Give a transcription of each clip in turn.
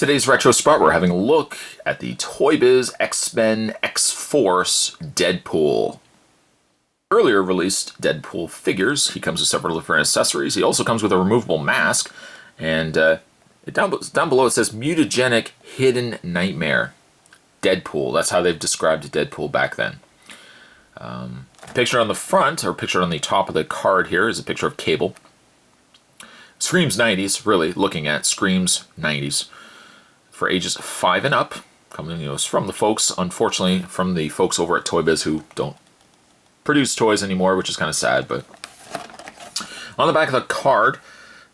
Today's retro spot, we're having a look at the Toy Biz X-Men X-Force Deadpool. Earlier released Deadpool figures. He comes with several different accessories. He also comes with a removable mask. And down below it says Mutagenic Hidden Nightmare. Deadpool. That's how they've described Deadpool back then. Picture on the front, or picture on the top of the card here, is a picture of Cable. Screams 90s, really, looking at Screams 90s. For ages 5 and up, coming from the folks, unfortunately, from the folks over at Toy Biz who don't produce toys anymore, which is kind of sad. But on the back of the card,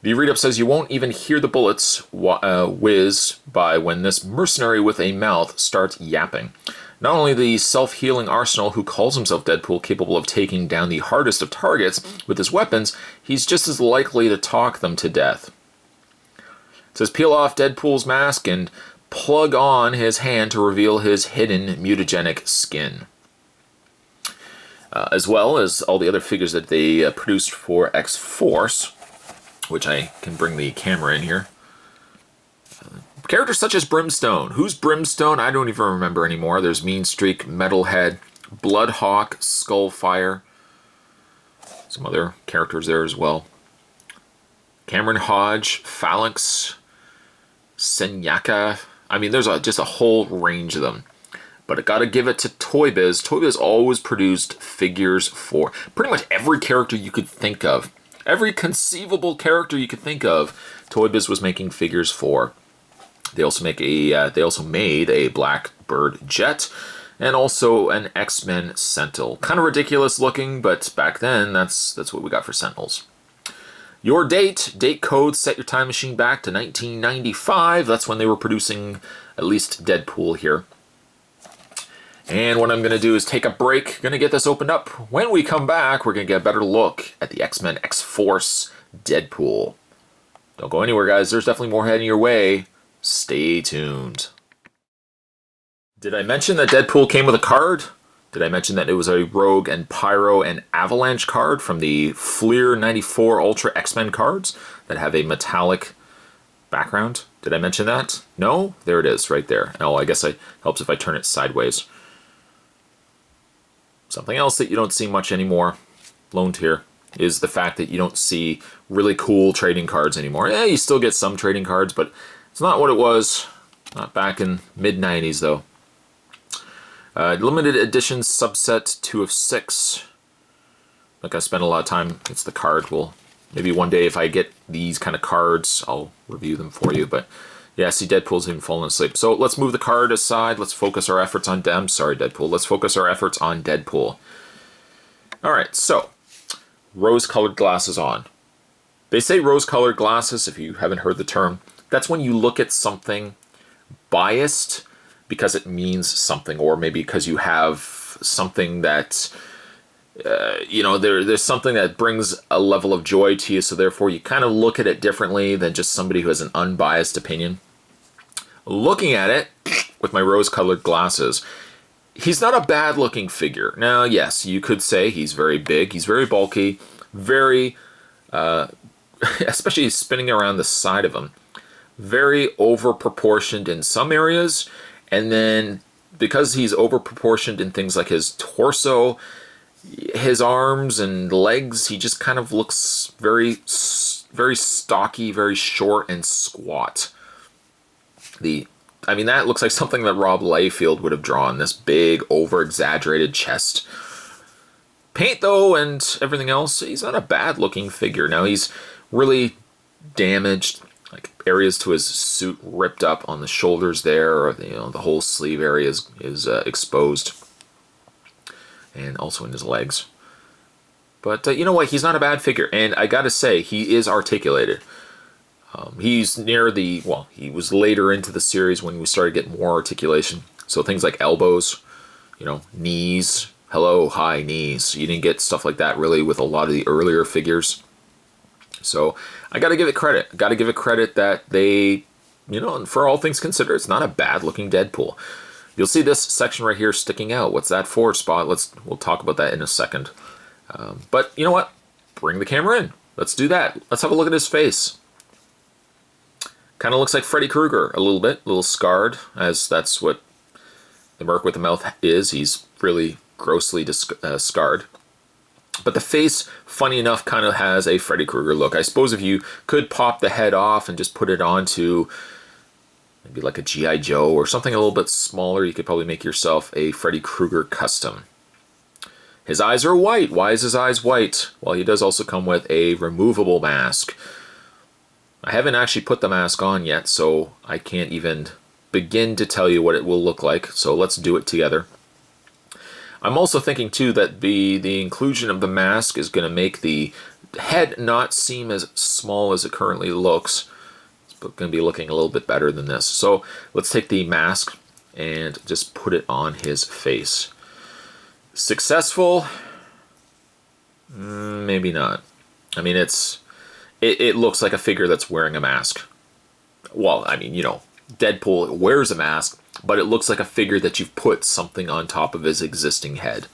the read-up says, "You won't even hear the bullets whiz by when this mercenary with a mouth starts yapping." Not only the self-healing arsenal who calls himself Deadpool capable of taking down the hardest of targets with his weapons, he's just as likely to talk them to death. It says, peel off Deadpool's mask and plug on his hand to reveal his hidden mutagenic skin. As well as all the other figures that they produced for X-Force, which I can bring the camera in here. Characters such as Brimstone. Who's Brimstone? I don't even remember anymore. There's Mean Streak, Metalhead, Bloodhawk, Skullfire. Some other characters there as well. Cameron Hodge, Phalanx, Senyaka. I mean, there's just a whole range of them. But I gotta give it to Toy Biz. Toy Biz always produced figures for pretty much every character you could think of. Every conceivable character you could think of, Toy Biz was making figures for. They also made a Blackbird Jet and also an X-Men Sentinel. Kind of ridiculous looking, but back then that's what we got for Sentinels. Your date code, set your time machine back to 1995. That's when they were producing at least Deadpool here. And what I'm going to do is take a break. Going to get this opened up. When we come back, we're going to get a better look at the X-Men X-Force Deadpool. Don't go anywhere, guys. There's definitely more heading your way. Stay tuned. Did I mention that Deadpool came with a card? Did I mention that it was a Rogue and Pyro and Avalanche card from the Fleer 94 Ultra X-Men cards that have a metallic background? Did I mention that? No? There it is, right there. Oh, I guess it helps if I turn it sideways. Something else that you don't see much anymore, loaned here, is the fact that you don't see really cool trading cards anymore. Yeah, you still get some trading cards, but it's not what it was. Not back in mid-90s, though. Limited edition subset 2 of 6. Like I spent a lot of time, it's the card. Well, maybe one day if I get these kind of cards, I'll review them for you. But yeah, see, Deadpool's even fallen asleep. So let's move the card aside. Let's focus our efforts on Deadpool. Let's focus our efforts on Deadpool. All right, so rose-colored glasses on. They say rose-colored glasses, if you haven't heard the term. That's when you look at something biased because it means something, or maybe because you have something that, there's something that brings a level of joy to you, so therefore you kind of look at it differently than just somebody who has an unbiased opinion. Looking at it with my rose-colored glasses, he's not a bad-looking figure. Now, yes, you could say he's very big, he's very bulky, very, especially spinning around the side of him, very over-proportioned in some areas, and then because he's over-proportioned in things like his torso, his arms and legs, he just kind of looks very, very stocky, very short and squat. That looks like something that Rob Liefeld would have drawn, this big, over-exaggerated chest. Paint, though, and everything else, he's not a bad-looking figure. Now, he's really damaged, like areas to his suit ripped up on the shoulders there, or the whole sleeve area is exposed, and also in his legs. But you know what? He's not a bad figure, and I gotta say, he is articulated. He's near he was later into the series when we started getting more articulation. So things like elbows, knees, hello, hi, knees. You didn't get stuff like that really with a lot of the earlier figures. So I got to give it credit. Got to give it credit that they, for all things considered, it's not a bad-looking Deadpool. You'll see this section right here sticking out. What's that for, Spot? We'll talk about that in a second. But you know what? Bring the camera in. Let's do that. Let's have a look at his face. Kind of looks like Freddy Krueger a little bit, a little scarred, as that's what the merc with the mouth is. He's really grossly scarred. But the face, funny enough, kind of has a Freddy Krueger look. I suppose if you could pop the head off and just put it onto maybe like a G.I. Joe or something a little bit smaller, you could probably make yourself a Freddy Krueger custom. His eyes are white. Why is his eyes white? Well, he does also come with a removable mask. I haven't actually put the mask on yet, so I can't even begin to tell you what it will look like. So let's do it together. I'm also thinking too that the inclusion of the mask is going to make the head not seem as small as it currently looks. It's going to be looking a little bit better than this. So let's take the mask and just put it on his face. Successful? Maybe not. I mean, it looks like a figure that's wearing a mask. Well, I mean, you know, Deadpool wears a mask, but it looks like a figure that you've put something on top of his existing head.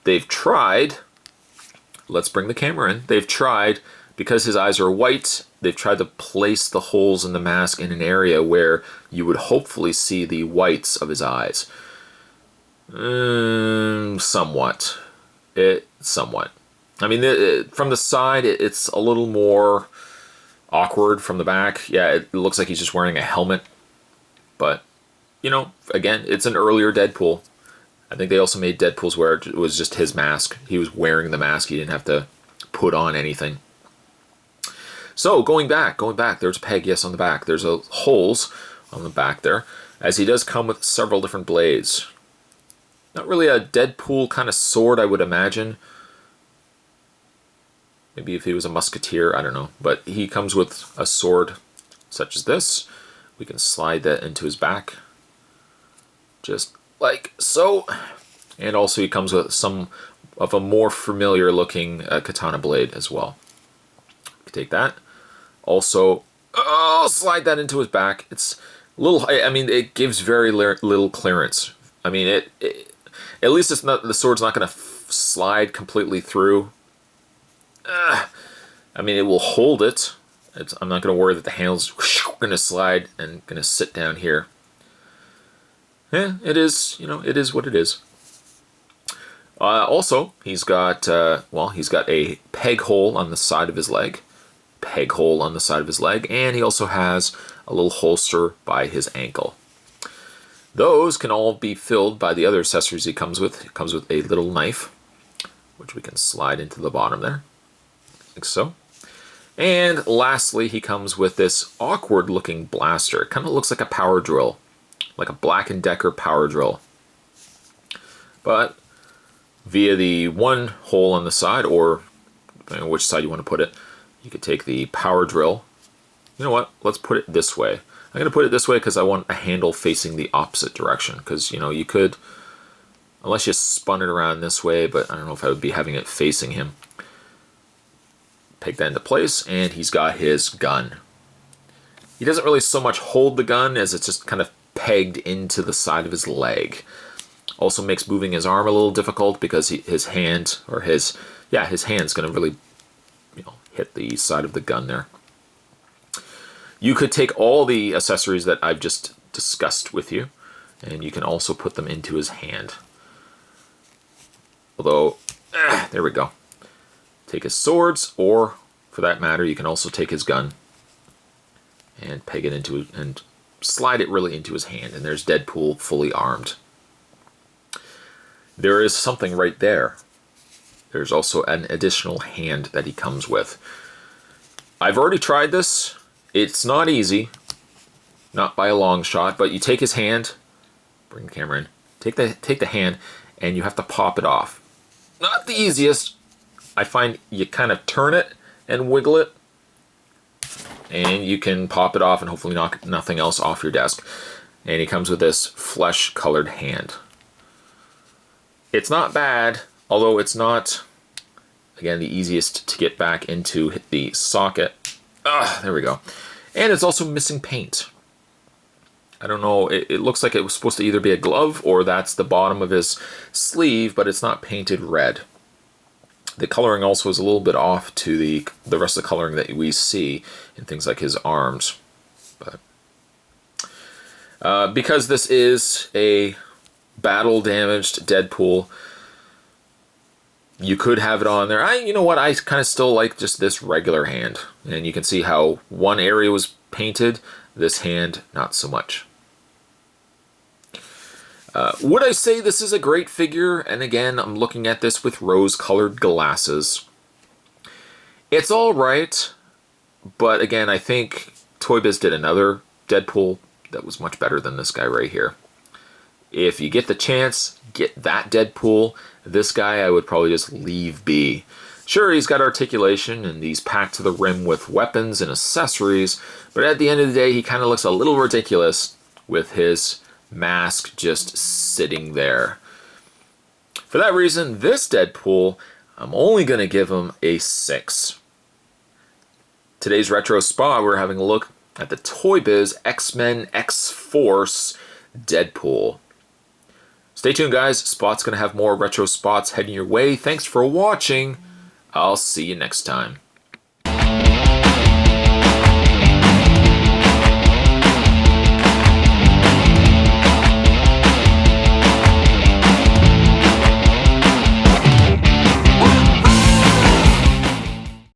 They've tried, let's bring the camera in, they've tried, because his eyes are white, they've tried to place the holes in the mask in an area where you would hopefully see the whites of his eyes. Somewhat. Somewhat. I mean, from the side, it's a little more awkward from the back. Yeah, it looks like he's just wearing a helmet. But, you know, again, it's an earlier Deadpool. I think they also made Deadpool's where it was just his mask. He was wearing the mask. He didn't have to put on anything. So, going back, there's a peg, yes, on the back. There's holes on the back there, as he does come with several different blades. Not really a Deadpool kind of sword, I would imagine. Maybe if he was a musketeer, I don't know. But he comes with a sword such as this. We can slide that into his back. Just like so. And also he comes with some of a more familiar looking katana blade as well. We can take that. Also, slide that into his back. It's a little, I mean, it gives very little clearance. I mean, at least it's not, the sword's not going to slide completely through. I mean, it will hold it. I'm not going to worry that the handle's going to slide and going to sit down here. Yeah, it is, you know, it is what it is. Also, he's got, he's got a peg hole on the side of his leg. Peg hole on the side of his leg. And he also has a little holster by his ankle. Those can all be filled by the other accessories he comes with. He comes with a little knife, which we can slide into the bottom there. Like so. And lastly, he comes with this awkward looking blaster. It kind of looks like a power drill, like a Black & Decker power drill. But via the one hole on the side, or depending on which side you want to put it, you could take the power drill. You know what? Let's put it this way. I'm going to put it this way because I want a handle facing the opposite direction. Because, you know, you could, unless you spun it around this way, but I don't know if I would be having it facing him. Take that into place, and he's got his gun. He doesn't really so much hold the gun as it's just kind of pegged into the side of his leg. Also makes moving his arm a little difficult because his hand, or his hand's going to really, you know, hit the side of the gun there. You could take all the accessories that I've just discussed with you, and you can also put them into his hand. Although, there we go. Take his swords, or for that matter, you can also take his gun and peg it into and slide it really into his hand. And there's Deadpool fully armed. There is something right there. There's also an additional hand that he comes with. I've already tried this. It's not easy, not by a long shot, but you take his hand, bring the camera in, take the hand, and you have to pop it off. Not the easiest. I find you kind of turn it and wiggle it, and you can pop it off and hopefully knock nothing else off your desk. And he comes with this flesh-colored hand. It's not bad, although it's not, again, the easiest to get back into the socket. There we go. And it's also missing paint. I don't know, it looks like it was supposed to either be a glove or that's the bottom of his sleeve, but it's not painted red. The coloring also is a little bit off to the rest of the coloring that we see in things like his arms. But because this is a battle-damaged Deadpool, you could have it on there. You know what? I kind of still like just this regular hand. And you can see how one area was painted, this hand not so much. Would I say this is a great figure? And again, I'm looking at this with rose-colored glasses. It's all right, but again, I think Toy Biz did another Deadpool that was much better than this guy right here. If you get the chance, get that Deadpool. This guy I would probably just leave be. Sure, he's got articulation and he's packed to the rim with weapons and accessories, but at the end of the day, he kind of looks a little ridiculous with his mask just sitting there. For that reason, this Deadpool, I'm only going to give him a 6. Today's Retro Spot, we're having a look at the Toy Biz X-Men X-Force Deadpool. Stay tuned, guys. Spot's going to have more retro spots heading your way. Thanks for watching. I'll see you next time.